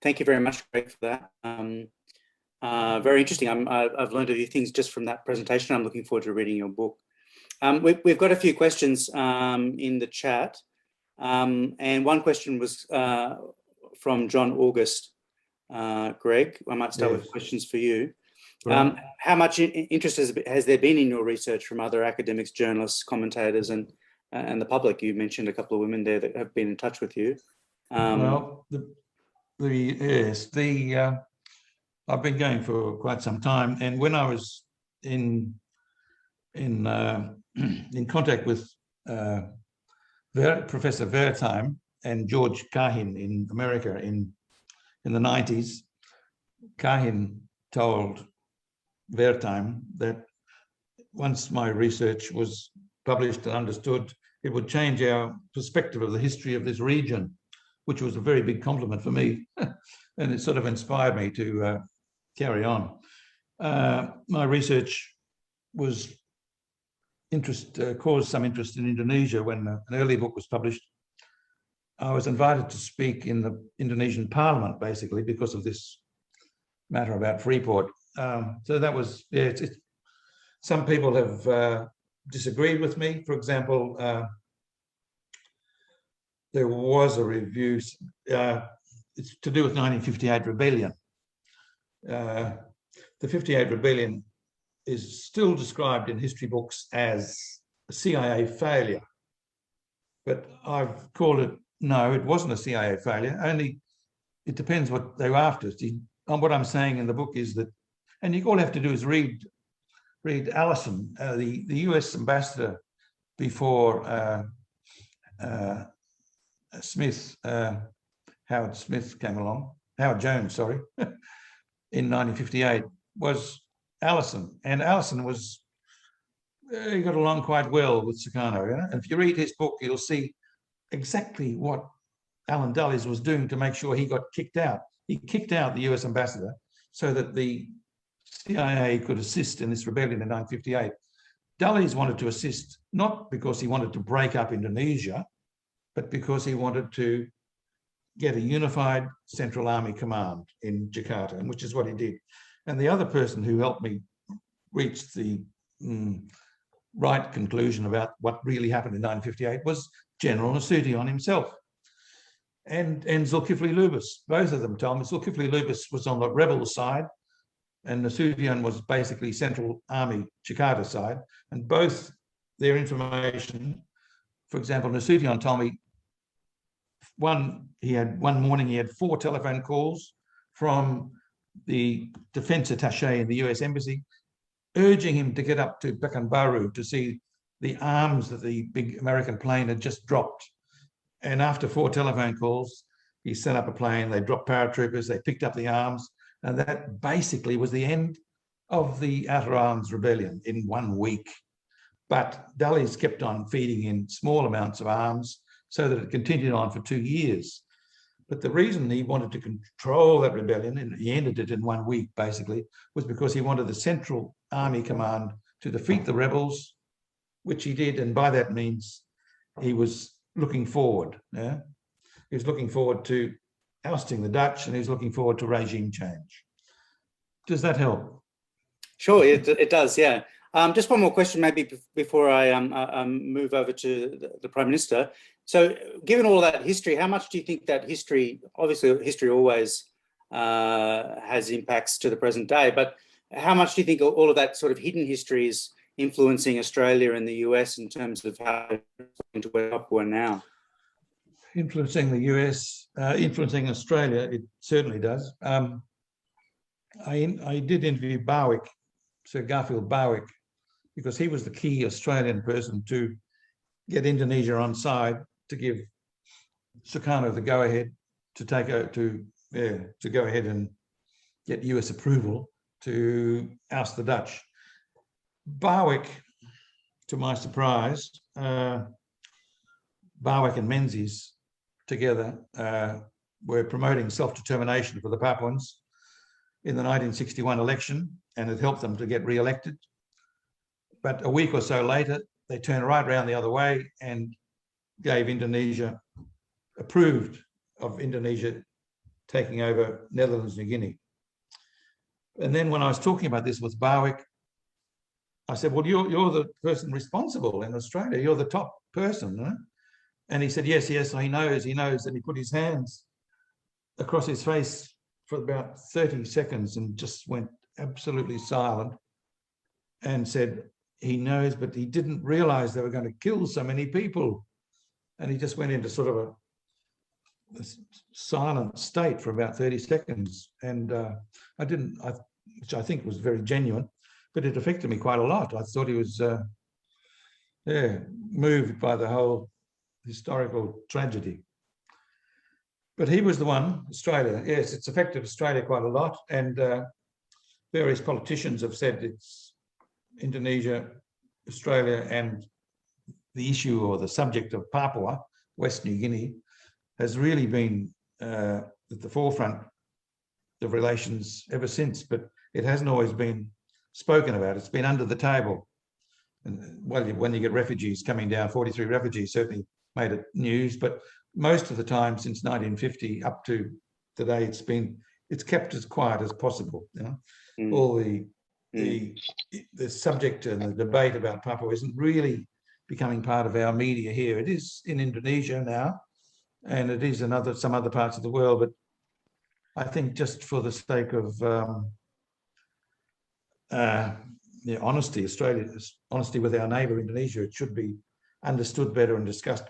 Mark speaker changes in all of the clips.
Speaker 1: Thank you very much, Greg, for that. Very interesting. I've learned a few things just from that presentation. I'm looking forward to reading your book. We've got a few questions in the chat. And one question was from John August. Greg, I might start with questions for you. Right. How much interest has there been in your research from other academics, journalists, commentators, and the public? You mentioned a couple of women there that have been in touch with you.
Speaker 2: Well, I've been going for quite some time, and when I was in contact with Professor Wertheim and George Kahin in America in the 90s, Kahin told Wertheim that once my research was published and understood, it would change our perspective of the history of this region, which was a very big compliment for me. And it sort of inspired me to carry on. My research was caused some interest in Indonesia when an early book was published. I was invited to speak in the Indonesian parliament, basically, because of this matter about Freeport. So that was, yeah, some people have disagreed with me. For example, there was a review, it's to do with 1958 rebellion. The 58 rebellion is still described in history books as a CIA failure, but I've called it, no, it wasn't a CIA failure, only it depends what they were after. What I'm saying in the book is that, and all you have to do is read Allison, the US ambassador before Howard Smith came along, Howard Jones, sorry, in 1958, was Allison. And Allison was, he got along quite well with Sukarno. You know? And if you read his book, you'll see exactly what Alan Dulles was doing to make sure he got kicked out. He kicked out the US ambassador so that the CIA could assist in this rebellion in 1958. Dulles wanted to assist, not because he wanted to break up Indonesia, but because he wanted to get a unified Central Army command in Jakarta, and which is what he did. And the other person who helped me reach the right conclusion about what really happened in 1958 was General Nasution himself and Zulkifli Lubis. Both of them told me Zulkifli Lubis was on the rebel side and Nasution was basically Central Army Jakarta side, and both their information, for example, Nasution told me one morning he had 4 telephone calls from the defense attaché in the US embassy urging him to get up to Pekanbaru to see the arms that the big American plane had just dropped. And after 4 telephone calls, he set up a plane, they dropped paratroopers, they picked up the arms, and that basically was the end of the Outer Islands Rebellion in 1 week. But Dulles kept on feeding in small amounts of arms so that it continued on for 2 years. But the reason he wanted to control that rebellion, and he ended it in 1 week basically, was because he wanted the Central Army Command to defeat the rebels, which he did, and by that means he was looking forward. Yeah? He was looking forward to ousting the Dutch, and he was looking forward to regime change. Does that help?
Speaker 1: Sure, it does, yeah. Just one more question maybe before I move over to the Prime Minister. So given all that history, how much do you think that history, obviously history always has impacts to the present day, but how much do you think all of that sort of hidden history is influencing Australia and the US in terms of how to where Papua now?
Speaker 2: Influencing the US, influencing Australia, it certainly does. I did interview Barwick, Sir Garfield Barwick, because he was the key Australian person to get Indonesia on side to give Sukarno the go-ahead to go ahead and get US approval to oust the Dutch. Barwick, to my surprise, Barwick and Menzies together were promoting self-determination for the Papuans in the 1961 election, and it helped them to get re-elected. But a week or so later, they turned right around the other way and gave Indonesia, approved of Indonesia taking over Netherlands, New Guinea. And then when I was talking about this with Barwick, I said, well, you're the person responsible in Australia. You're the top person. Huh? And he said, yes, he knows. And he put his hands across his face for about 30 seconds and just went absolutely silent and said, he knows, but he didn't realize they were going to kill so many people. And he just went into sort of a silent state for about 30 seconds. And which I think was very genuine, but it affected me quite a lot. I thought he was, moved by the whole historical tragedy. But he was the one, Australia. Yes, it's affected Australia quite a lot. And various politicians have said it's Indonesia, Australia, and the issue or the subject of Papua, West New Guinea, has really been at the forefront of relations ever since, but it hasn't always been spoken about. It's been under the table. And well, when you get refugees coming down, 43 refugees certainly made it news, but most of the time since 1950 up to today, it's kept as quiet as possible. You know, all the subject and the debate about Papua isn't really becoming part of our media here. It is in Indonesia now, and it is in some other parts of the world. But I think just for the sake of honesty, Australia's honesty with our neighbour Indonesia, it should be understood better and discussed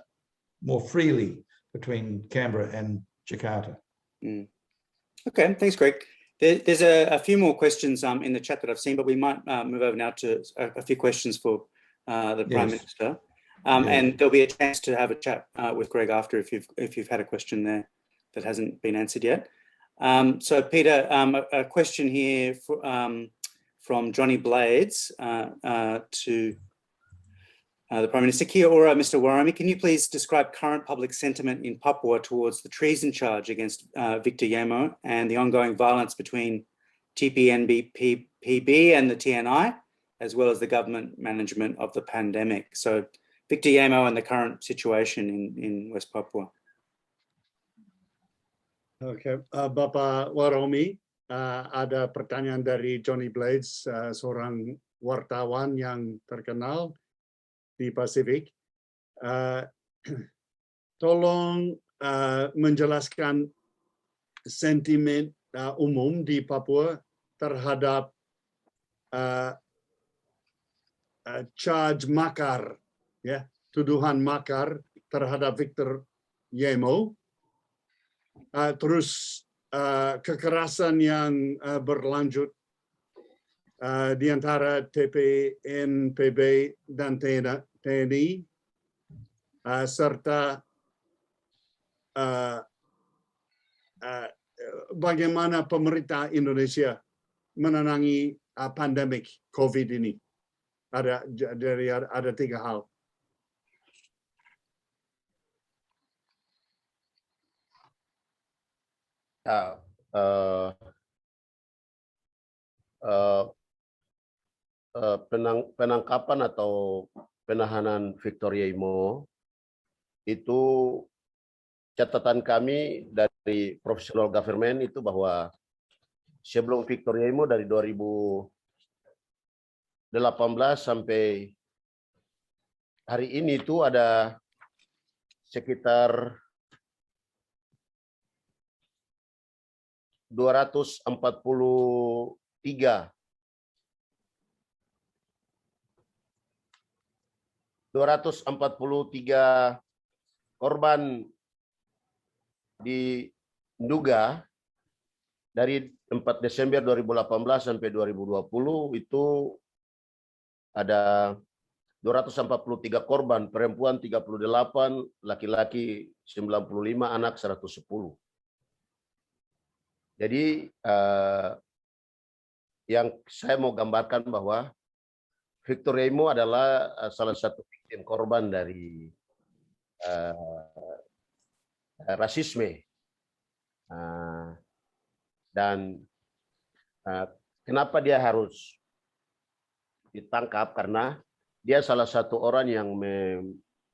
Speaker 2: more freely between Canberra and Jakarta.
Speaker 1: Okay, thanks, Greg. There's a few more questions in the chat that I've seen, but we might move over now to a few questions for the Prime Minister. And there'll be a chance to have a chat with Greg after if you've had a question there that hasn't been answered yet. So Peter, a question here from Johnny Blades to the Prime Minister. Kia ora, Mr. Waromi, can you please describe current public sentiment in Papua towards the treason charge against Victor Yemo and the ongoing violence between TPNBPB and the TNI, as well as the government management of the pandemic? So Victor Yemo and the current situation in West Papua.
Speaker 3: Oke, Bapak Waromi, ada pertanyaan dari Johnny Blades, seorang wartawan yang terkenal di Pasifik. Tolong menjelaskan sentimen umum di Papua terhadap charge makar, ya, tuduhan makar terhadap Victor Yemo, terus kekerasan yang berlanjut di antara TPNPB dan TNI, serta bagaimana pemerintah Indonesia menangani pandemik COVID ini. Ada tiga hal.
Speaker 4: Penangkapan atau penahanan Victor Yemo itu, catatan kami dari professional government itu bahwa sebelum Victor Yemo dari 2018 sampai hari ini itu ada sekitar 243 korban diduga dari 4 Desember 2018 sampai 2020 itu ada 243 korban, perempuan 38, laki-laki 95, anak 110. Jadi yang saya mau gambarkan bahwa Victor Yemo adalah salah satu victim korban dari rasisme. Dan kenapa dia harus ditangkap? Karena dia salah satu orang yang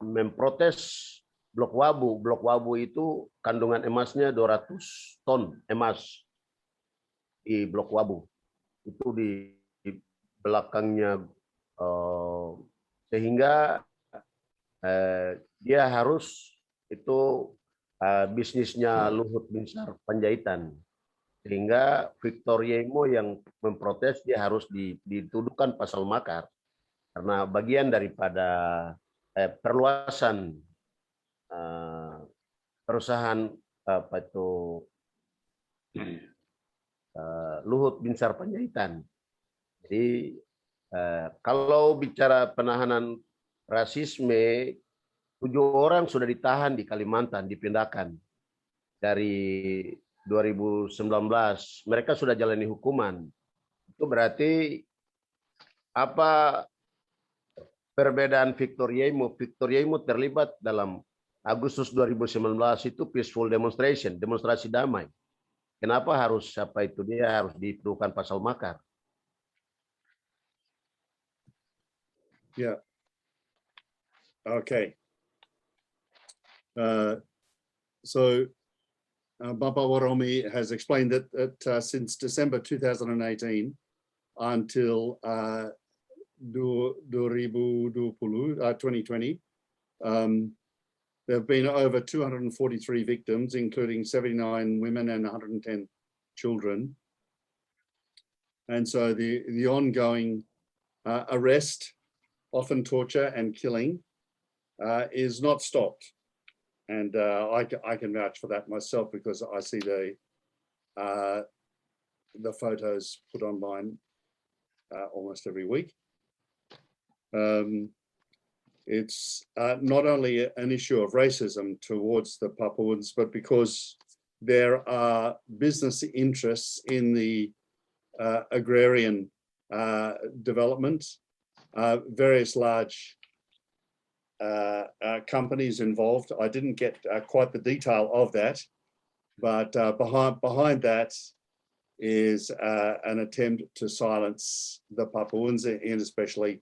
Speaker 4: memprotes Blok Wabu. Blok Wabu itu kandungan emasnya 200 ton emas di Blok Wabu. Itu di belakangnya, sehingga dia harus itu bisnisnya Luhut Binsar Panjaitan, sehingga Victor Yemo yang memprotes dia harus dituduhkan pasal makar karena bagian daripada perluasan perusahaan apa itu Luhut Binsar Panjaitan. Jadi kalau bicara penahanan rasisme, 7 orang sudah ditahan di Kalimantan, dipindahkan dari 2019. Mereka sudah jalani hukuman. Itu berarti apa perbedaan Victor Yemo? Victor Yemo terlibat dalam Agustus 2019 itu peaceful demonstration, demonstrasi damai. Kenapa harus apa itu dia harus dituduhkan pasal makar?
Speaker 3: Yeah. Okay. Bapak Waromi has explained that since December 2018 until 2020, there have been over 243 victims, including 79 women and 110 children. And so the ongoing arrest, often torture and killing, is not stopped. And I can vouch for that myself because I see the photos put online almost every week. It's not only an issue of racism towards the Papuans, but because there are business interests in the agrarian development, various large companies involved. I didn't get quite the detail of that, but behind that is an attempt to silence the Papuans, and especially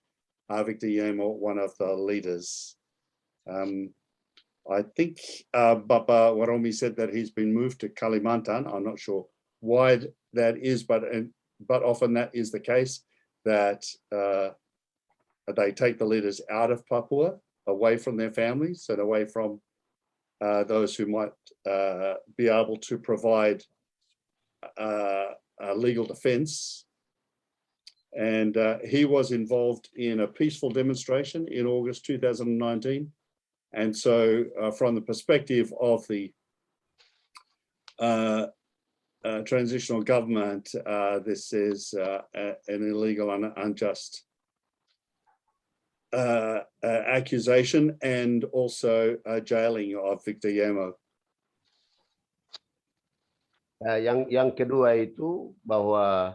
Speaker 3: Victor Yemo, one of the leaders. I think Bapa Waromi said that he's been moved to Kalimantan. I'm not sure why that is, but often that is the case, that they take the leaders out of Papua, away from their families and away from those who might be able to provide a legal defense. And he was involved in a peaceful demonstration in August 2019. And so from the perspective of the transitional government, this is an illegal and unjust accusation, and also jailing of Victor Yemo.
Speaker 4: Yang kedua itu bahwa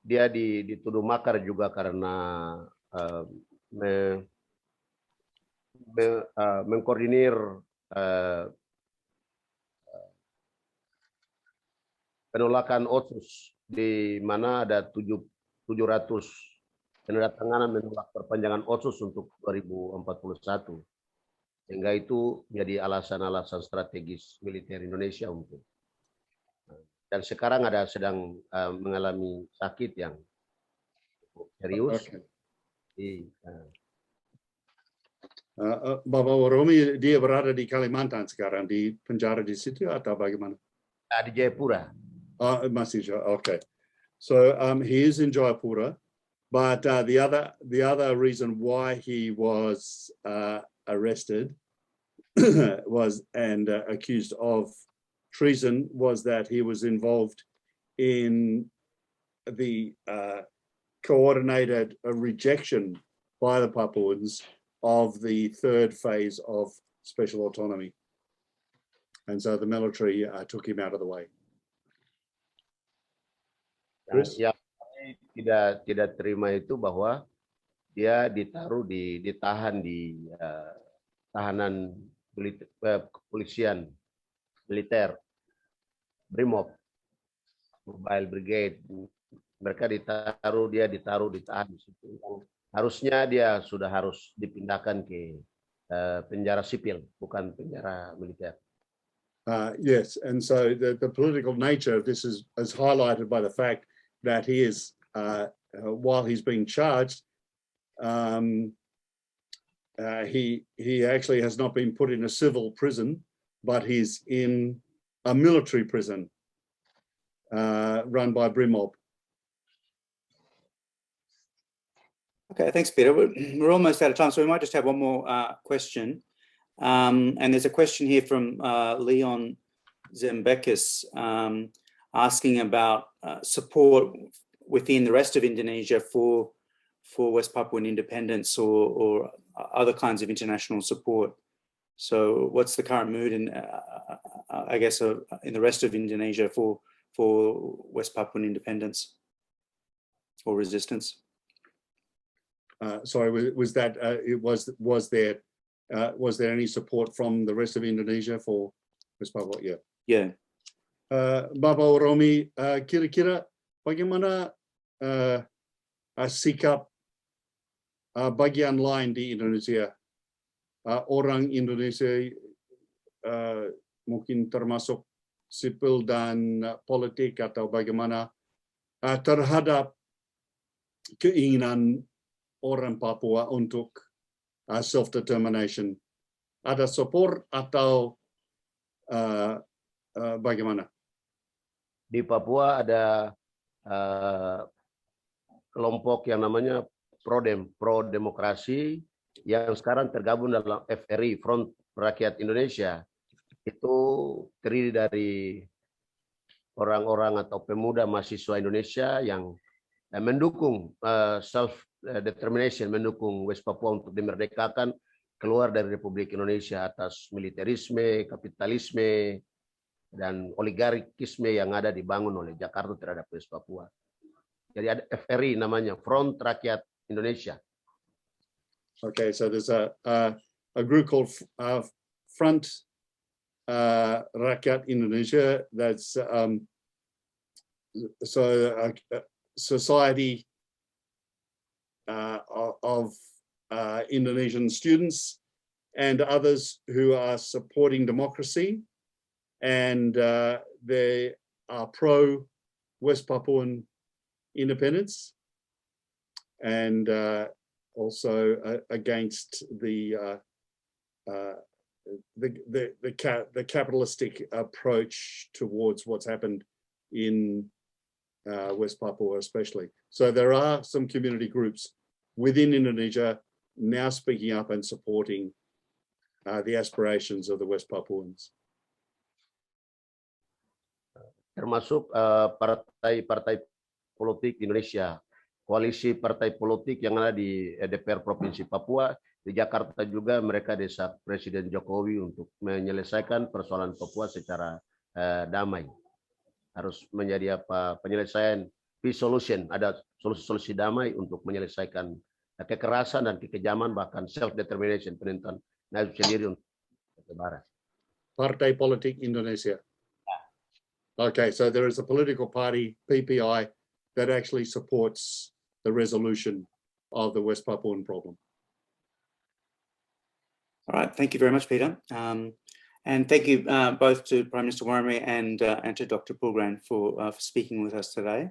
Speaker 4: dia dituduh makar juga karena mengkoordinir penolakan otsus, di mana ada 700 penandatanganan menolak perpanjangan otsus untuk 2041, sehingga itu menjadi alasan-alasan strategis militer Indonesia untuk. Dan sekarang sedang mengalami sakit yang serius.
Speaker 3: Okay. Bapak Waromi, dia berada di Kalimantan sekarang, di penjara di situ atau bagaimana?
Speaker 4: Di Jayapura.
Speaker 3: Masih, okay. So he is in Jayapura, but the other reason why he was arrested was and accused of treason was that he was involved in the coordinated rejection by the Papuans of the third phase of special autonomy. And so the military took him out of the way.
Speaker 4: Yang tidak terima itu bahwa dia ditahan di tahanan kepolisian militer, Brimob, Mobile Brigade. Mereka ditahan di situ. Harusnya dia sudah harus dipindahkan ke penjara sipil, bukan penjara militer.
Speaker 3: Yes, and so the political nature of this is highlighted by the fact that he is, while he's being charged, he actually has not been put in a civil prison, but he's in a military prison run by Brimob.
Speaker 1: Okay, thanks, Peter. We're almost out of time, so we might just have one more question. And there's a question here from Leon Zembekis asking about support within the rest of Indonesia for West Papuan independence or other kinds of international support. So what's the current mood in, I guess, in the rest of Indonesia for West Papuan independence or resistance?
Speaker 3: Sorry, was there any support from the rest of Indonesia for West Papua? Yeah.
Speaker 1: Yeah.
Speaker 3: Bapak Waromi, kira-kira bagaimana sikap bagian lain di Indonesia, orang Indonesia mungkin termasuk sipil dan politik atau bagaimana terhadap keinginan orang Papua untuk self-determination? Ada support atau bagaimana?
Speaker 4: Di Papua ada kelompok yang namanya pro-demokrasi yang sekarang tergabung dalam FRI, Front Rakyat Indonesia. Itu terdiri dari orang-orang atau pemuda mahasiswa Indonesia yang mendukung self-determination, mendukung West Papua untuk dimerdekakan keluar dari Republik Indonesia atas militerisme, kapitalisme, dan oligarkisme yang ada dibangun oleh Jakarta terhadap West Papua. Jadi ada FRI namanya, Front Rakyat Indonesia.
Speaker 3: Okay, so there's a group called Front Rakyat Indonesia. That's society of Indonesian students and others who are supporting democracy, and they are pro West Papuan independence and also against the capitalistic approach towards what's happened in West Papua especially. So there are some community groups within Indonesia now speaking up and supporting the aspirations of the West Papuans.
Speaker 4: Termasuk partai-partai politik di Indonesia, koalisi partai politik yang ada di DPR Provinsi Papua, di Jakarta juga mereka desak Presiden Jokowi untuk menyelesaikan persoalan Papua secara damai. Harus menjadi penyelesaian peace solution, ada solusi damai untuk menyelesaikan kekerasan dan kekejaman, bahkan self-determination, penentuan nasib sendiri untuk Barat.
Speaker 3: Partai Politik Indonesia. Okay, so there is a political party, PPI, that actually supports the resolution of the West Papuan problem.
Speaker 1: All right, thank you very much, Peter. And thank you both to Prime Minister Waromi and to Dr. Poulgrain for speaking with us today.